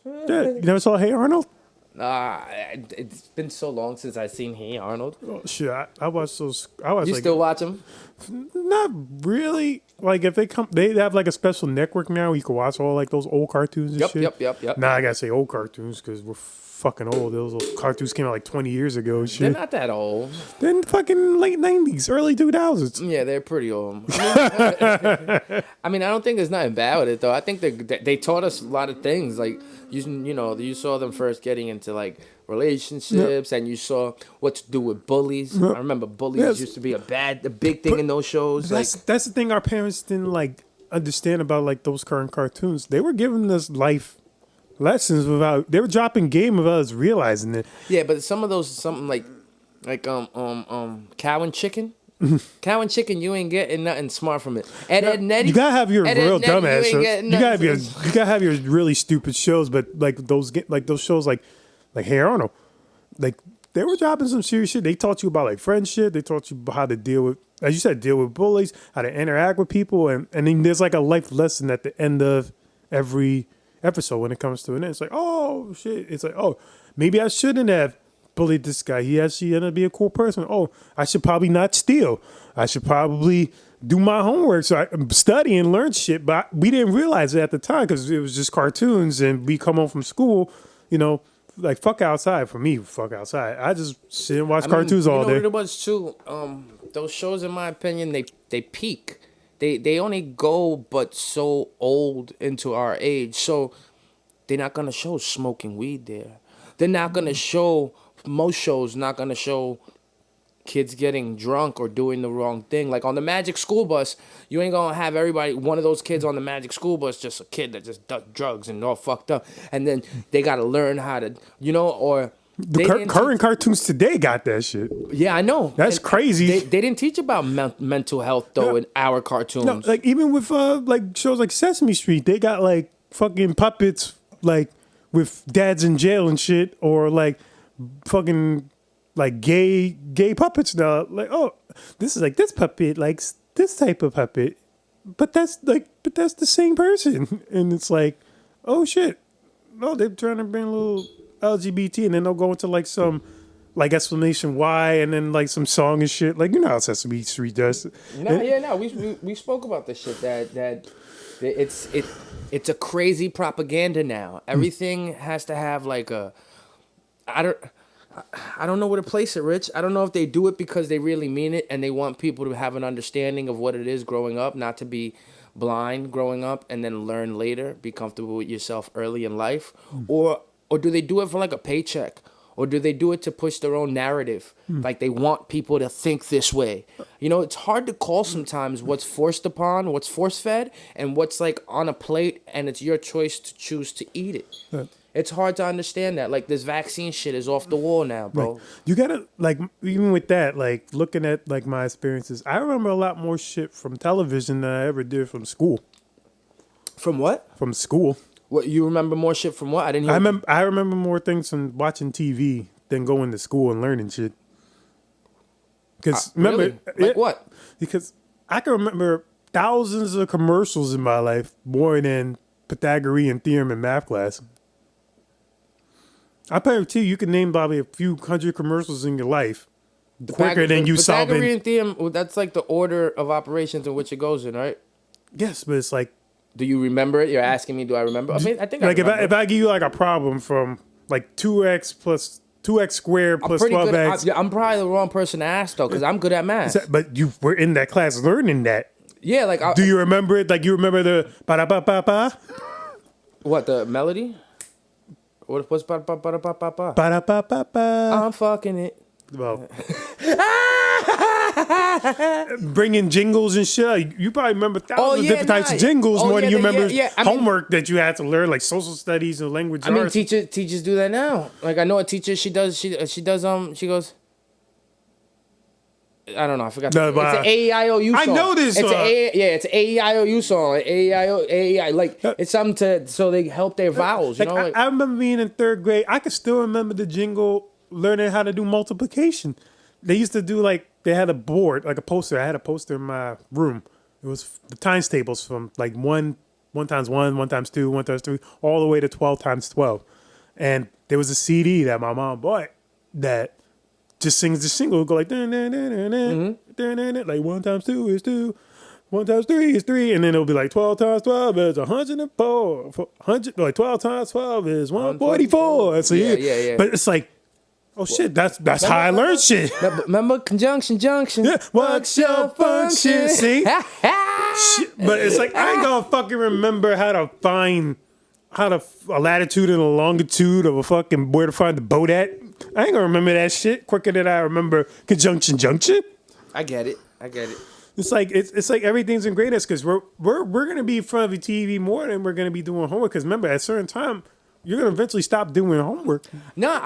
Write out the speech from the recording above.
Yeah, you never saw Hey Arnold? Uh, it's been so long since I've seen Hey Arnold. Oh, shit, I watch those. I watch You like still watch him? not really. Like if they come, they have like a special network now where you can watch all like those old cartoons and Yep, shit. yep, yep, yep. Nah, I gotta say old cartoons because we're fucking old. Those old cartoons came out like 20 years ago and They're shit. not that old. Then fucking late 90s, early 2000s. Yeah, they're pretty old. I mean, I don't think there's nothing bad with it though. I think they taught us a lot of things. Like you saw them first getting into like relationships, and you saw what to do with bullies. I remember bullies Yes. used to be a big thing in those shows. That's the thing our parents didn't like understand about like those current cartoons. They were giving us life lessons without they were dropping game without us realizing it. Yeah, but some of those something like cow and chicken. Cow and chicken, you ain't getting nothing smart from it. Ed and Eddie, You gotta have your Ed, real Ed, Nettie, dumbass you ain't shows. getting You gotta have nothing. you gotta have your really stupid shows, but like those shows like Hey Arnold, like they were dropping some serious shit. They taught you about like friendship. They taught you about how to deal with, as you said, deal with bullies, how to interact with people, and then there's like a life lesson at the end of every episode when it comes to an end. It's like, oh shit. It's like, oh, maybe I shouldn't have bullied this guy. He actually ended up being a cool person. Oh, I should probably not steal. I should probably do my homework. So I study and learn shit. But we didn't realize it at the time because it was just cartoons and we come home from school, like fuck outside. For me, fuck outside. I just sit and watch cartoons all you know day. what it was too? Those shows, in my opinion, they peak. They only go but so old into our age. So they're not gonna show smoking weed there. They're not gonna show most shows not gonna show kids getting drunk or doing the wrong thing. Like on the Magic School Bus, you ain't gonna have everybody, one of those kids on the Magic School Bus, just a kid that just does drugs and all fucked up. And then they gotta learn how to, or The current cartoons today got that shit. yeah, I know. That's crazy. They didn't teach about mental health though in our cartoons. No, like even with like shows like Sesame Street, they got like fucking puppets like with dads in jail and shit, or like fucking like gay puppets now. Like, oh, this is like this puppet likes this type of puppet, but that's the same person, and it's like, oh shit, no, they're trying to bring a little LGBT, and then they'll go into like some like explanation why, and then like some song and shit. Like, you know how Sesame Street does. No. We spoke about this shit that it's a crazy propaganda now. Everything has to have like I don't know where to place it, Rich. I don't know if they do it because they really mean it and they want people to have an understanding of what it is growing up, not to be blind growing up and then learn later, be comfortable with yourself early in life, or do they do it for like a paycheck? Or do they do it to push their own narrative? Like they want people to think this way. It's hard to call sometimes what's forced upon, what's force-fed, and what's like on a plate and it's your choice to choose to eat it. Right. It's hard to understand that. Like this vaccine shit is off the wall now, bro. Like, you gotta like even with that, like looking at like my experiences, I remember a lot more shit from television than I ever did from school. From what? From school. What, you remember more shit from what? I didn't hear. I remember more things from watching TV than going to school and learning shit. Because remember, Really? Like what? Because I can remember thousands of commercials in my life more than Pythagorean theorem in math class. I bet you can name probably a few hundred commercials in your life quicker than you solving. Pythagorean theorem, that's like the order of operations in which it goes in, right? Yes, but it's like, Do you remember it? You're asking me, do I remember? I mean, I think like I remember. if I give you like a problem from like 2x squared plus Pretty good. 12x. I'm probably the wrong person to ask though, because I'm good at math. But you were in that class learning that. Yeah, like Do you remember it? Like you remember the ba da ba ba ba? what, the melody? What's ba ba ba ba ba ba? Ba da ba ba ba. I'm fucking it. Well, bringing jingles and shit. You probably remember thousands of different types of jingles more than you remember homework that you had to learn, like social studies and language I mean, arts. teachers do that now. Like I know a teacher. She does. She goes. I don't know. I forgot. No, It's an AEIOU song. I know this It's song. it's an AEIOU song. Like AEI. Like it's something so they help their vowels. You Like, know. Like, I remember being in third grade. I can still remember the jingle learning how to do multiplication. They used to do like, they had a board, like a poster. I had a poster in my room. It was the times tables from like 1 1 times 1, 1 times 2, 1 times 3, all the way to 12 times 12. And there was a CD that my mom bought that just sings the single. It'll go like, dun, dun, dun, dun, dun, dun, dun, dun, like 1 times 2 is 2. 1 times 3 is 3. And then it'll be like 12 times 12 is 104. 100, like 12 times 12 is 144. So Yeah. But it's like, oh shit, that's how I learned shit. Remember conjunction junction? Yeah, what's your function? See? Shit, but it's like I ain't gonna fucking remember how to find a latitude and a longitude of a fucking where to find the boat at. I ain't gonna remember that shit quicker than I remember conjunction junction. I get it. It's like it's like everything's in greatness because we're gonna be in front of the TV more than we're gonna be doing homework. Because remember, at a certain time, you're gonna eventually stop doing homework. No,